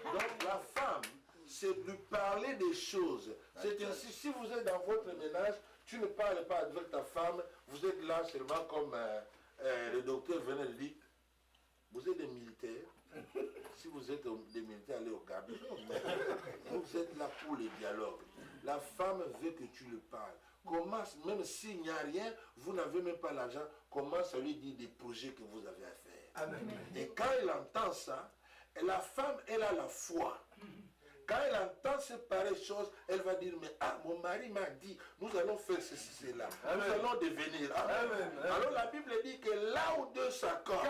Donc la femme, c'est lui parler des choses. C'est ainsi, si vous êtes dans votre ménage, tu ne parles pas avec ta femme, vous êtes là seulement comme le docteur venait de dire, vous êtes des militaires. Si vous êtes des militaires, allez au garde. Vous êtes là pour les dialogues. La femme veut que tu lui parles. Commence, même s'il n'y a rien, vous n'avez même pas l'argent, commence à lui dire des projets que vous avez à faire. Amen. Et quand elle entend ça, la femme, elle a la foi. Quand elle entend ces pareilles choses, elle va dire, mais mon mari m'a dit, nous allons faire ceci, cela. Nous allons devenir. Amen. Alors la Bible dit que là où deux s'accordent,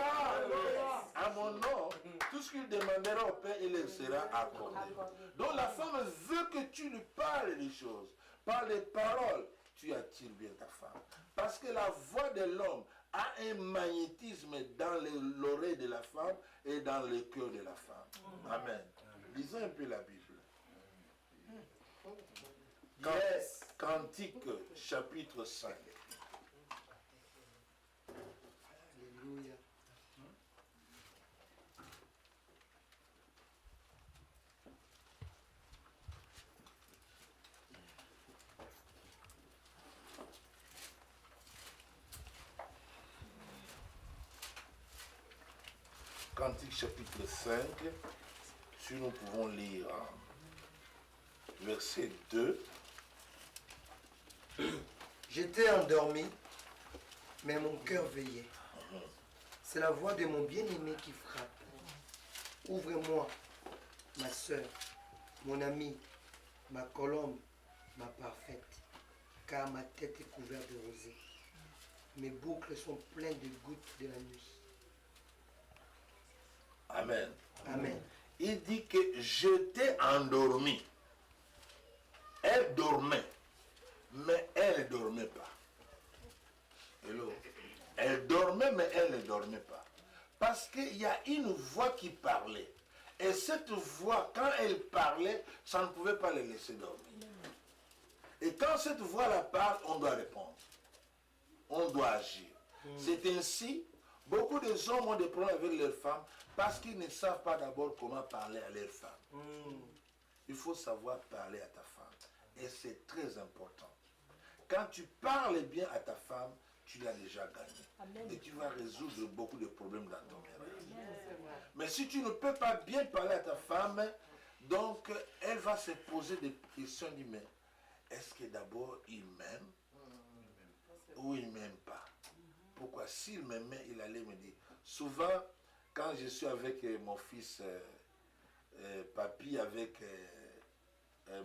à mon nom, tout ce qu'il demandera au Père, il leur sera accordé. Donc la femme veut que tu lui parles des choses. Par les paroles, tu attires bien ta femme. Parce que la voix de l'homme a un magnétisme dans l'oreille de la femme et dans le cœur de la femme. Amen. Lisons un peu la Bible. Cantique chapitre 5. Alléluia. Cantique chapitre 5, si nous pouvons lire verset 2. J'étais endormi, mais mon cœur veillait. C'est la voix de mon bien-aimé qui frappe. Ouvre-moi, ma soeur, mon ami, ma colombe, ma parfaite, car ma tête est couverte de rosée. Mes boucles sont pleines de gouttes de la nuit. Amen. Amen. Il dit que j'étais endormi. Elle dormait, mais elle ne dormait pas. Hello. Elle dormait, mais elle ne dormait pas. Parce qu'il y a une voix qui parlait. Et cette voix, quand elle parlait, ça ne pouvait pas les laisser dormir. Et quand cette voix-là parle, on doit répondre. On doit agir. C'est ainsi, beaucoup de hommes ont des problèmes avec leurs femmes parce qu'ils ne savent pas d'abord comment parler à leurs femmes. Il faut savoir parler à ta femme. Et c'est très important. Quand tu parles bien à ta femme, tu l'as déjà gagné. Amen. Et tu vas résoudre beaucoup de problèmes dans ton ménage. Mais si tu ne peux pas bien parler à ta femme, donc elle va se poser des questions. Elle dit, mais est-ce que d'abord il m'aime ou il ne m'aime pas? Pourquoi? S'il m'aimait, il allait me dire. Souvent, quand je suis avec mon fils Papy, avec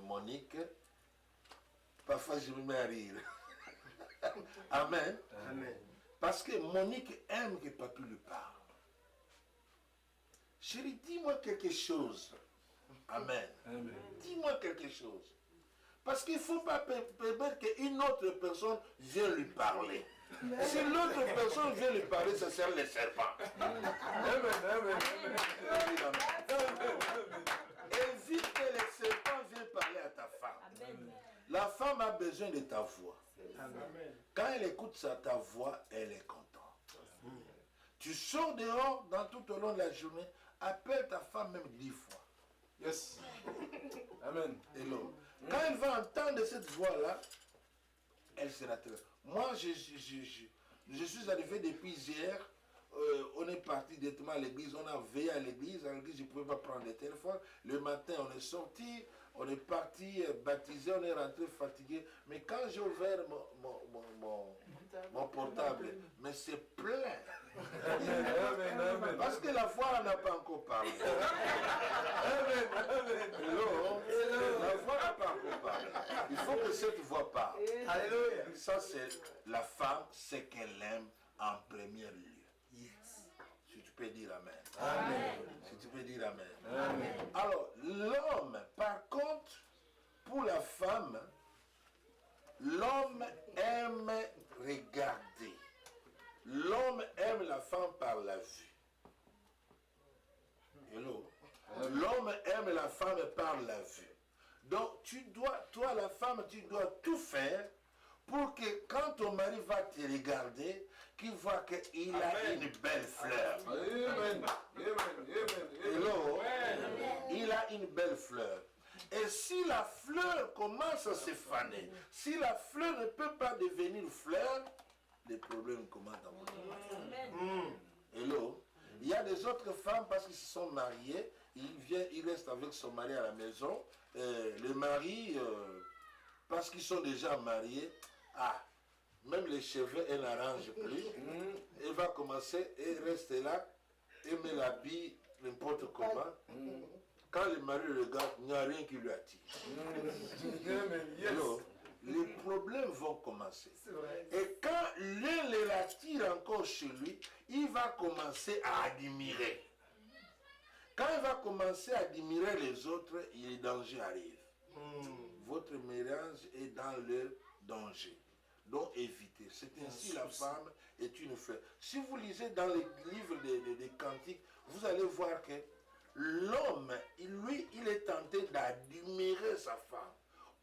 Monique, parfois je me mets à rire. Amen. Amen. Parce que Monique aime que Papy lui parle. Chérie, dis-moi quelque chose. Amen. Amen. Dis-moi quelque chose. Parce qu'il ne faut pas permettre qu'une autre personne vienne lui parler. Si l'autre personne vient lui parler, ça sert le serpent. Amen. Amen. Évite que le serpent vienne parler à ta femme. Amen. La femme a besoin de ta voix. Amen. Quand elle écoute ta voix, elle est contente. Amen. Tu sors dehors tout au long de la journée, appelle ta femme même 10 fois. Yes. Amen. Hello. Quand elle va entendre cette voix-là, elle sera très... Moi, je suis arrivé depuis hier. On est parti directement à l'église, on a veillé à l'église. À l'église, je ne pouvais pas prendre le téléphone. Le matin, on est sorti, on est parti baptisé, on est rentré fatigué. Mais quand j'ai ouvert mon portable, mais c'est plein. Parce que la voix n'a pas encore parlé. La voix n'a pas encore parlé. Il faut que cette voix parle. Alléluia. Ça, c'est la femme, c'est qu'elle aime en premier lieu. Yes. Si tu peux dire Amen. Amen. Si tu peux dire Amen. Amen. Alors, l'homme, par contre, pour la femme, l'homme aime regarder. L'homme aime la femme par la vue. Hello. L'homme aime la femme par la vue. Donc, toi, la femme, tu dois tout faire pour que quand ton mari va te regarder, qui voit qu'il a une belle fleur. Amen. Hello. Il a une belle fleur. Et si la fleur commence à se faner, si la fleur ne peut pas devenir fleur, les problèmes commencent à monter. Hello. Il y a des autres femmes, parce qu'ils se sont mariés, il reste avec son mari à la maison. Le mari, parce qu'ils sont déjà mariés, même les cheveux, elle n'arrange plus. Elle va commencer et reste là, et met l'habit n'importe comment. Quand le mari le regarde, il n'y a rien qui lui attire. Alors, les problèmes vont commencer. Et quand l'un les attire encore chez lui, il va commencer à admirer. Quand il va commencer à admirer les autres, les dangers arrivent. Votre mélange est dans le danger. Donc évitez. C'est ainsi la femme est une fleur. Si vous lisez dans les livres des cantiques, vous allez voir que l'homme, lui, il est tenté d'admirer sa femme.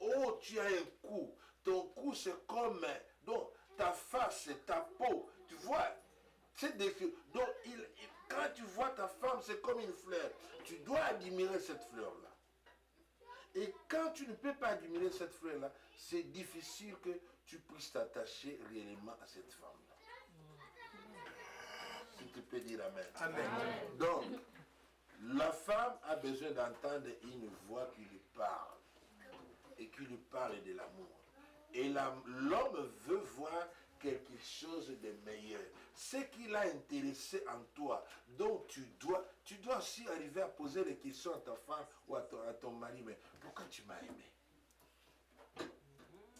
Oh, tu as un cou. Ton cou, c'est comme... Donc, ta face, ta peau. Tu vois, c'est des... Donc, quand tu vois ta femme, c'est comme une fleur. Tu dois admirer cette fleur-là. Et quand tu ne peux pas admirer cette fleur-là, c'est difficile que tu puisses t'attacher réellement à cette femme-là. Si tu peux dire Amen. Amen. Donc, la femme a besoin d'entendre une voix qui lui parle. Et qui lui parle de l'amour. Et l'homme veut voir quelque chose de meilleur. Ce qui l'a intéressé en toi. Donc tu dois aussi arriver à poser des questions à ta femme ou à ton mari. Mais pourquoi tu m'as aimé?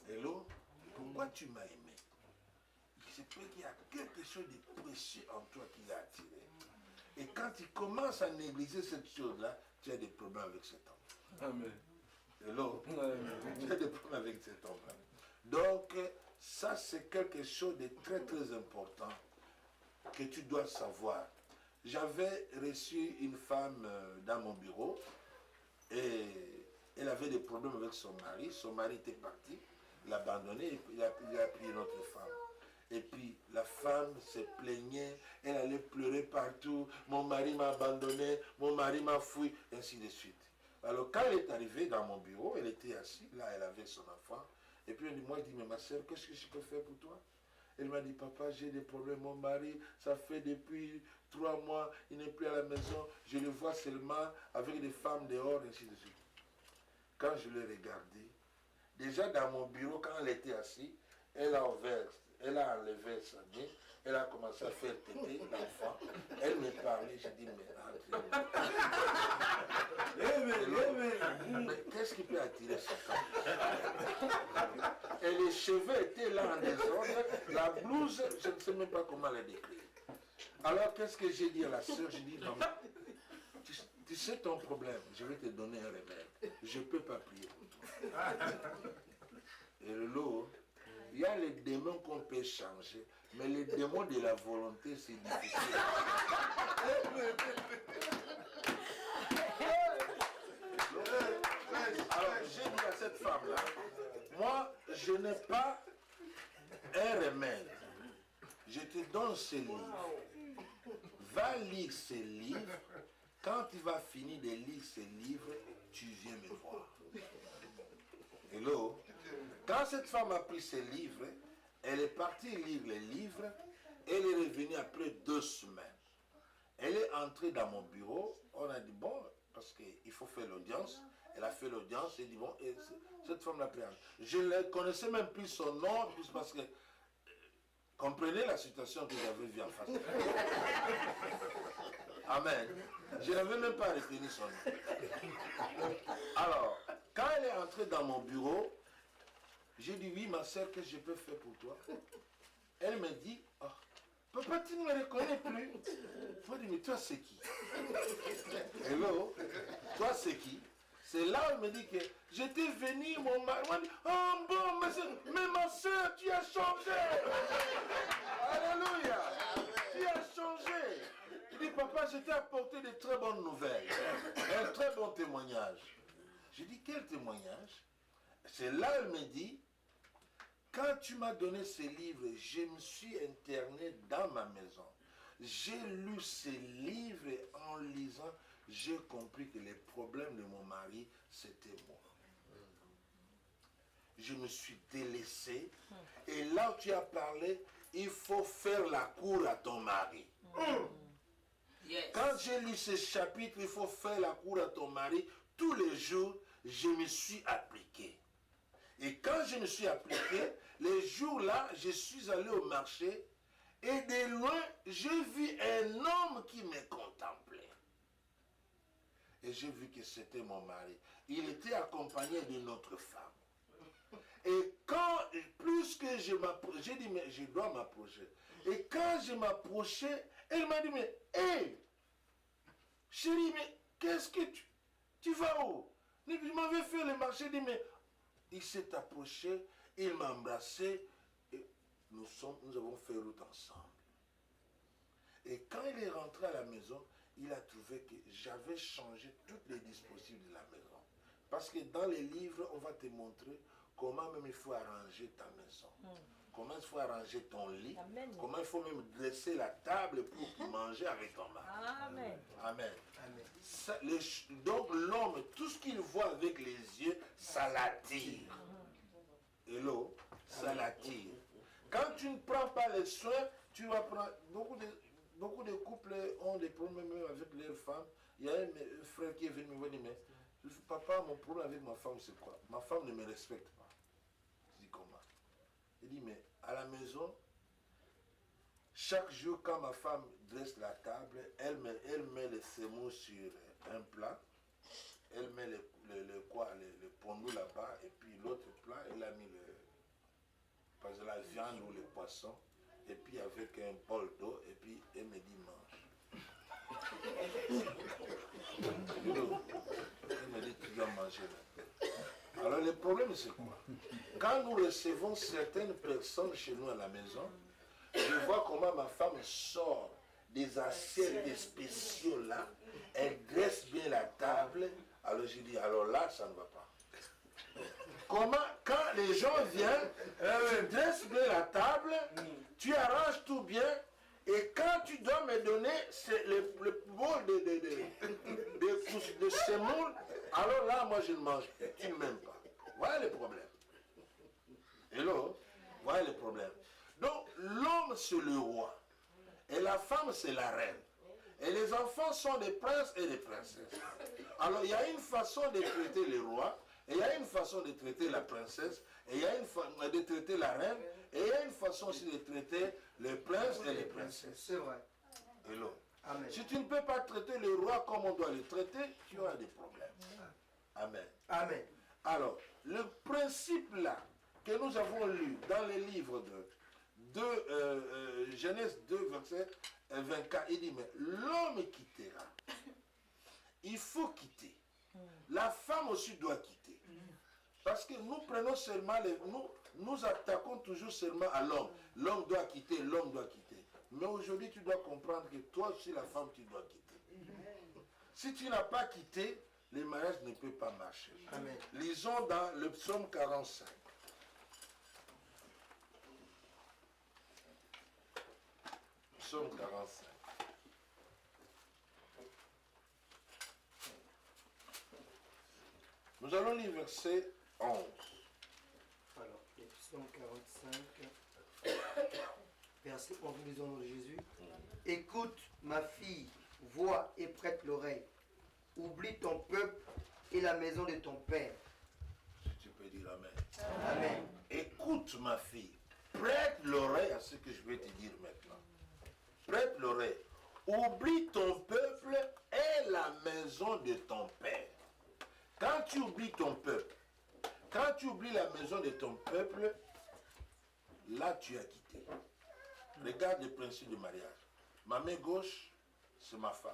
Hello? Pourquoi tu m'as aimé? C'est parce qu'il y a quelque chose de précieux en toi qui l'a attiré. Et quand tu commences à négliger cette chose-là, tu as des problèmes avec cet homme. Amen. Hello? Tu as des problèmes avec cet homme-là. Donc, ça c'est quelque chose de très très important que tu dois savoir. J'avais reçu une femme dans mon bureau et elle avait des problèmes avec son mari. Son mari était parti, il l'a abandonné et il a pris une autre femme. Et puis la femme se plaignait, elle allait pleurer partout. Mon mari m'a abandonné, mon mari m'a fui, ainsi de suite. Alors quand elle est arrivée dans mon bureau, elle était assise, là elle avait son enfant. Et puis moi je dis, mais ma soeur, qu'est-ce que je peux faire pour toi? Elle m'a dit, papa, j'ai des problèmes, mon mari, ça fait depuis 3 mois, il n'est plus à la maison, je le vois seulement avec des femmes dehors, ainsi de suite. Quand je l'ai regardée, déjà dans mon bureau, quand elle était assise, elle a enlevé sa main, elle a commencé à faire téter l'enfant. Elle me parlait, j'ai dit, mais mais qu'est-ce qui peut attirer ce femme? Et les cheveux étaient là en désordre, la blouse, je ne sais même pas comment la décrire. Alors qu'est-ce que j'ai dit à la soeur? J'ai dit, maman, tu sais ton problème, je vais te donner un remède. Je ne peux pas prier pour toi. Et le lot, il y a les démons qu'on peut changer, mais les démons de la volonté, c'est difficile. Alors, j'ai dit à cette femme-là, moi, je n'ai pas un remède. Je te donne ces livres. Va lire ces livres. Quand tu vas finir de lire ces livres, tu viens me voir. Hello? Quand cette femme a pris ses livres, elle est partie lire les livres, elle est revenue après 2 semaines. Elle est entrée dans mon bureau, on a dit bon, parce qu'il faut faire l'audience. Elle a fait l'audience, elle dit bon, et cette femme l'a pris. Je ne connaissais même plus son nom, plus parce que comprenez la situation que j'avais vue en face. Amen. Je n'avais même pas retenu son nom. Alors, quand elle est entrée dans mon bureau, j'ai dit oui, ma soeur, qu'est-ce que je peux faire pour toi? Elle me dit, oh, papa, tu ne me reconnais plus. Je dis, mais toi, c'est qui? Hello? Toi, c'est qui? C'est là où elle me dit que j'étais venu, mon mari m'a dit, oh bon, mais ma soeur, tu as changé. Alléluia. Tu as changé. Il dit, papa, je t'ai apporté de très bonnes nouvelles. Un très bon témoignage. Je dis, quel témoignage? C'est là elle me dit quand tu m'as donné ces livres, je me suis interné dans ma maison. J'ai lu ces livres et en lisant, j'ai compris que les problèmes de mon mari, c'était moi. Je me suis délaissé. Et là où tu as parlé, il faut faire la cour à ton mari. Yes. Quand j'ai lu ce chapitre, il faut faire la cour à ton mari. Tous les jours, je me suis appliqué. Et quand je me suis appliqué, les jours-là, je suis allé au marché et de loin, j'ai vu un homme qui me contemplait. Et j'ai vu que c'était mon mari. Il était accompagné d'une autre femme. Et quand, plus que je m'approchais, j'ai dit, mais je dois m'approcher. Et quand je m'approchais, elle m'a dit, mais, hé, chérie, mais qu'est-ce que tu vas où? Il m'avait fait le marché, dit, mais il s'est approché, il m'a embrassé, et nous avons fait route ensemble. Et quand il est rentré à la maison, il a trouvé que j'avais changé tous les dispositifs de la maison. Parce que dans les livres, on va te montrer comment même il faut arranger ta maison. Comment il faut arranger ton lit. Amen. Comment il faut même dresser la table pour manger avec ton mari. Amen. Amen. Amen. Ça, donc l'homme, tout ce qu'il voit avec les yeux, ça l'attire. Hello, ça l'attire. Quand tu ne prends pas les soins, tu vas prendre... Beaucoup de couples ont des problèmes même avec leurs femmes. Il y a un frère qui est venu me voir et dit, mais papa, mon problème avec ma femme, c'est quoi? Ma femme ne me respecte pas. Je dis, comment? Il dit, mais à la maison, chaque jour, quand ma femme dresse la table, elle met les semours sur un plat, elle met le pondou là-bas, et puis l'autre plat, elle a mis par exemple, la viande ou le poisson, et puis avec un bol d'eau, et puis elle me dit, mange. Elle me dit, tu dois manger là. Alors le problème c'est quoi? Quand nous recevons certaines personnes chez nous à la maison, je vois comment ma femme sort des assiettes des spéciaux là, elle dresse bien la table, alors je dis, alors là ça ne va pas. Comment, quand les gens viennent, tu dresses bien la table, tu arranges tout bien, et quand tu dois me donner le bol de semoule, alors là, moi je ne mange pas. Tu ne m'aimes pas. Voilà le problème. Hello? Voilà le problème. Donc, l'homme, c'est le roi. Et la femme, c'est la reine. Et les enfants sont des princes et des princesses. Alors, il y a une façon de traiter le roi, et il y a une façon de traiter la princesse, et il y a une façon de traiter la reine, et il y a une façon aussi de traiter les princes et les princesses. C'est vrai. Hello. Amen. Si tu ne peux pas traiter le roi comme on doit le traiter, tu auras des problèmes. Amen. Amen. Alors, le principe là, que nous avons lu dans les livres de Genèse 2, verset 24, il dit, mais l'homme quittera. Il faut quitter. La femme aussi doit quitter. Parce que nous prenons seulement, nous attaquons toujours seulement à l'homme. L'homme doit quitter, l'homme doit quitter. Mais aujourd'hui, tu dois comprendre que toi aussi, la femme, tu dois quitter. Si tu n'as pas quitté, le mariage ne peut pas marcher. Amen. Lisons dans le psaume 45. Psaume 45. Nous allons lire verset 11. Alors, le psaume 45, verset 11, nous lisons au nom de Jésus. Écoute, ma fille, vois et prête l'oreille. Oublie ton peuple et la maison de ton père. Si tu peux dire Amen. Amen. Écoute ma fille, prête l'oreille à ce que je vais te dire maintenant. Prête l'oreille. Oublie ton peuple et la maison de ton père. Quand tu oublies ton peuple, quand tu oublies la maison de ton peuple, là tu as quitté. Regarde le principe du mariage. Ma main gauche, c'est ma femme.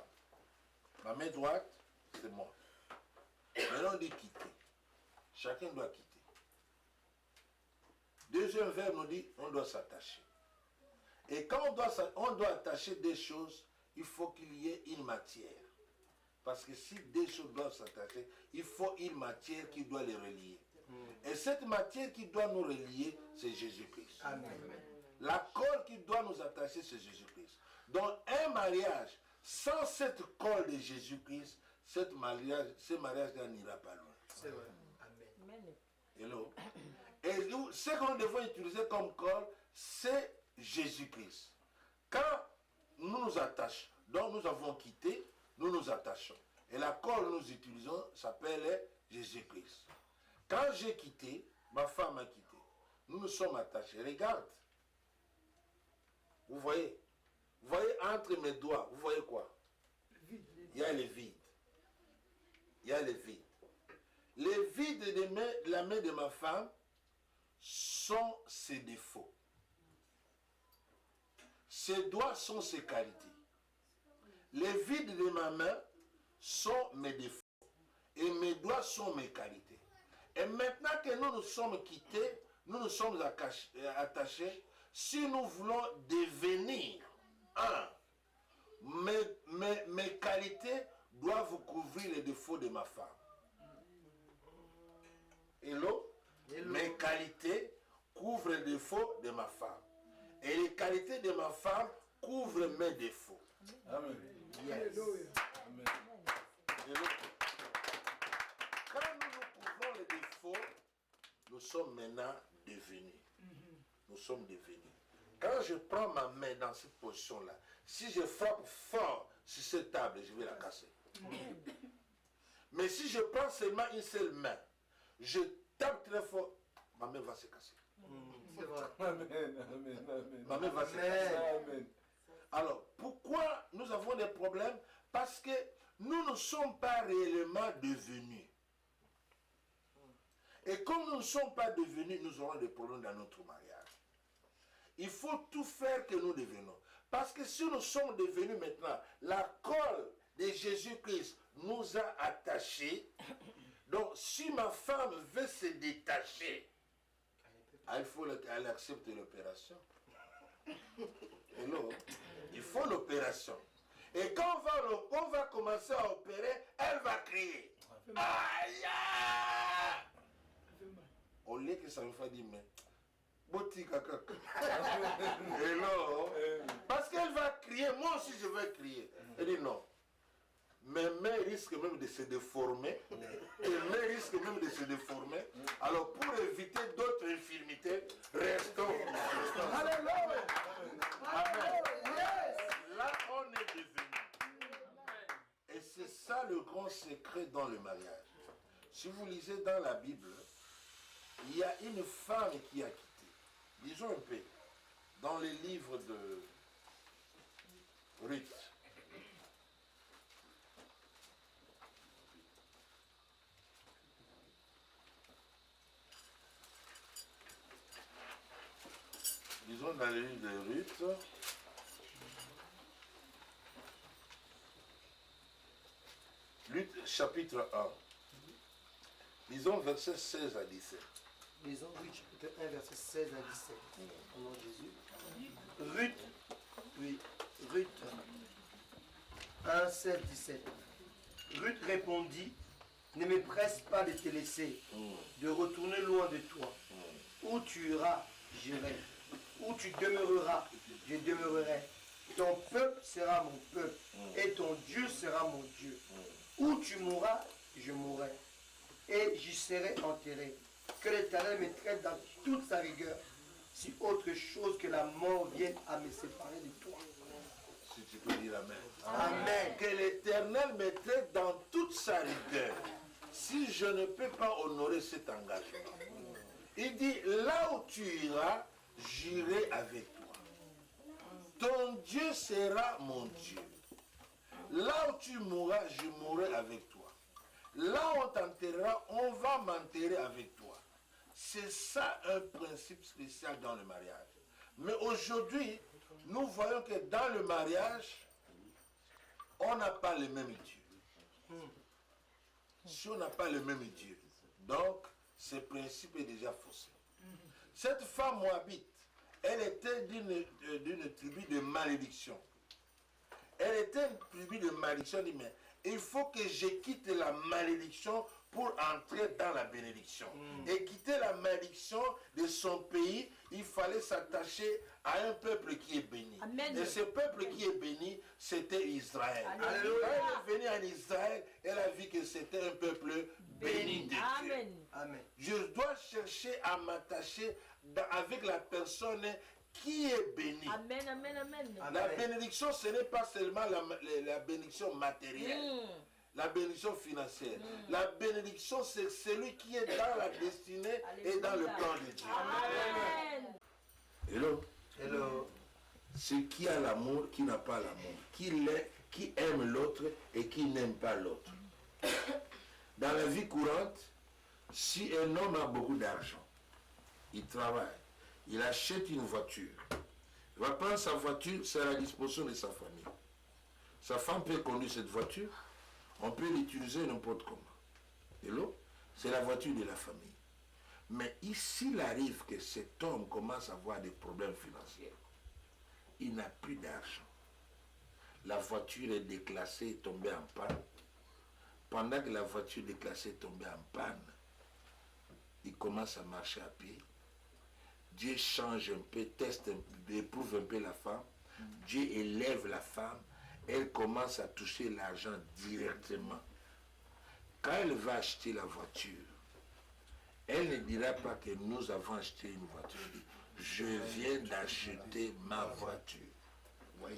Ma main droite, c'est moi. Maintenant on dit quitter. Chacun doit quitter. Deuxième verbe nous dit, on doit s'attacher. Et quand on doit attacher des choses, il faut qu'il y ait une matière. Parce que si des choses doivent s'attacher, il faut une matière qui doit les relier. Et cette matière qui doit nous relier, c'est Jésus-Christ. Amen. La colle qui doit nous attacher, c'est Jésus-Christ. Donc un mariage, sans cette colle de Jésus-Christ, ce mariage n'ira pas loin. C'est vrai. Amen. Hello. Et ce que nous devons utiliser comme colle, c'est Jésus-Christ. Quand nous nous attachons, donc nous avons quitté, nous nous attachons. Et la colle que nous utilisons s'appelle Jésus-Christ. Quand j'ai quitté, ma femme a quitté. Nous nous sommes attachés. Regarde. Vous voyez entre mes doigts, vous voyez quoi? Il y a le vide. Il y a le vide. Les vides de la main de ma femme sont ses défauts. Ses doigts sont ses qualités. Les vides de ma main sont mes défauts. Et mes doigts sont mes qualités. Et maintenant que nous nous sommes quittés, nous nous sommes attachés, si nous voulons devenir un, mes qualités doivent couvrir les défauts de ma femme. Hello? Mes qualités couvrent les défauts de ma femme. Et les qualités de ma femme couvrent mes défauts. Amen. Yes. Amen. Hello? Quand nous couvrons les défauts, nous sommes maintenant devenus. Nous sommes devenus. Quand je prends ma main dans cette position-là, si je frappe fort sur cette table, je vais la casser. Mais si je prends seulement une seule main, je tape très fort, ma main va se casser. C'est vrai. Amen. Amen. Amen. Ma main va se casser. Amen. Alors, pourquoi nous avons des problèmes? Parce que nous ne sommes pas réellement devenus. Et comme nous ne sommes pas devenus, nous aurons des problèmes dans notre mariage. Il faut tout faire que nous devenons. Parce que si nous sommes devenus maintenant, la colle de Jésus-Christ nous a attachés. Donc, si ma femme veut se détacher, il faut qu'elle accepte l'opération. Hello? Il faut l'opération. Et quand on va commencer à opérer, elle va crier. Aïe! Au lieu que ça me fasse dire, mais... Hello? Parce qu'elle va crier, moi aussi je vais crier. Elle dit non. Mes mains risquent même de se déformer. Et mes mains risquent même de se déformer. Alors pour éviter d'autres infirmités, restons. Alléluia. Amen. Là on est devenu. Et c'est ça le grand secret dans le mariage. Si vous lisez dans la Bible, il y a une femme qui a quitté. Disons un peu, dans les livres de Ruth. Disons dans les livres de Ruth. Ruth chapitre 1. Disons versets 16 à 17. Lisons Ruth chapitre 1, verset 16 à 17. Au nom de Jésus. Ruth 1, 16, 17. Ruth répondit, ne me presse pas de te laisser, de retourner loin de toi. Où tu iras, j'irai. Où tu demeureras, je demeurerai. Ton peuple sera mon peuple, et ton Dieu sera mon Dieu. Où tu mourras, je mourrai, et j'y serai enterré. Que l'Éternel me traite dans toute sa rigueur, si autre chose que la mort vienne à me séparer de toi. Si tu peux dire Amen. Amen. Que l'Éternel me traite dans toute sa rigueur, si je ne peux pas honorer cet engagement. Il dit, là où tu iras, j'irai avec toi. Ton Dieu sera mon Dieu. Là où tu mourras, je mourrai avec toi. Là où on t'enterrera, on va m'enterrer avec toi. C'est ça un principe spécial dans le mariage. Mais aujourd'hui, nous voyons que dans le mariage, on n'a pas le même Dieu. Si on n'a pas le même Dieu, donc ce principe est déjà faussé. Cette femme moabite, elle était d'une tribu de malédiction. Elle était une tribu de malédiction. Elle dit, mais il faut que je quitte la malédiction pour entrer dans la bénédiction. Et quitter la malédiction de son pays, il fallait s'attacher à un peuple qui est béni. Amen. Et ce peuple qui est béni, c'était Israël. Alléluia. Quand elle est venue en Israël, elle a vu que c'était un peuple béni de Dieu. Amen. Amen. Je dois chercher à m'attacher avec la personne qui est bénie. Amen, amen, amen. La Amen. bénédiction, ce n'est pas seulement la bénédiction matérielle, la bénédiction financière. La bénédiction, c'est celui qui est dans la destinée et dans le plan de Dieu. Amen. Hello. Hello. C'est qui a l'amour, qui n'a pas l'amour. Qui aime l'autre et qui n'aime pas l'autre. Dans la vie courante, si un homme a beaucoup d'argent, il travaille, il achète une voiture, il va prendre sa voiture, c'est à la disposition de sa famille. Sa femme peut conduire cette voiture, on peut l'utiliser n'importe comment. Hello? C'est la voiture de la famille. Mais ici, il arrive que cet homme commence à avoir des problèmes financiers. Il n'a plus d'argent. La voiture est déclassée, est tombée en panne. Pendant que la voiture déclassée est tombée en panne, il commence à marcher à pied. Dieu change un peu, teste un peu, éprouve un peu la femme. Dieu élève la femme. Elle commence à toucher l'argent directement. Quand elle va acheter la voiture, elle ne dira pas que nous avons acheté une voiture. Je viens d'acheter ma voiture. Oui.